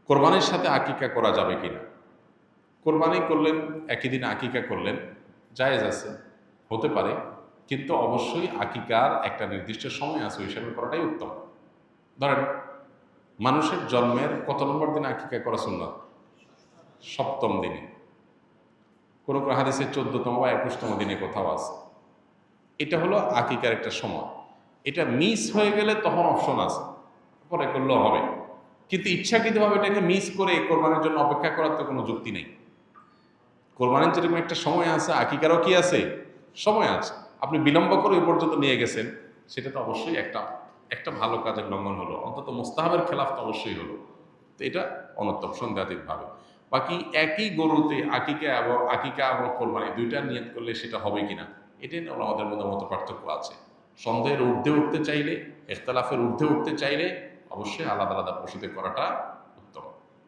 কোরবানির সাথে আকিকা করা যাবে কিনা? কোরবানি করলেন, একই দিনে আকিকা করলেন, জায়েজ আছে, হতে পারে, কিন্তু অবশ্যই আকিকার একটা নির্দিষ্ট সময় আছে, ওই হিসাবে করাটাই উত্তম। ধরেন মানুষের জন্মের কত নম্বর দিনে আকিকা করা সুন্নাত? সপ্তম দিনে। কোনো কোনো হাদিসে 14তম বা 21তম দিনে কোথাও আছে। এটা হলো আকিকার একটা সময়। এটা মিস হয়ে গেলে তখন অপশন আছে, পরে করলেও হবে, কিন্তু ইচ্ছাকৃতভাবে এটাকে মিস করে কোরবানির জন্য অপেক্ষা করার তো কোনো যুক্তি নেই। কোরবানির যেরকম একটা সময় আছে, আকিকারও কি আছে? সময় আছে। আপনি বিলম্ব করে ওই পর্যন্ত নিয়ে গেছেন, সেটা তো অবশ্যই একটা একটা ভালো কাজের লঙ্ঘন হলো, অন্তত মোস্তাহাবের খেলাফ তো অবশ্যই হলো। তো এটা অনুত্তম সন্দেহাতীতভাবে। বাকি একই গরুতে আকিকা এবং কোরবানি দুইটা নিয়ত করলে সেটা হবে কিনা, এটাই নিয়ে আমাদের মধ্যে মত পার্থক্য আছে। সন্দেহের ঊর্ধ্বে উঠতে চাইলে, ইখতিলাফের ঊর্ধ্বে উঠতে চাইলে অবশ্যই আলাদা আলাদা পশুতে করাটা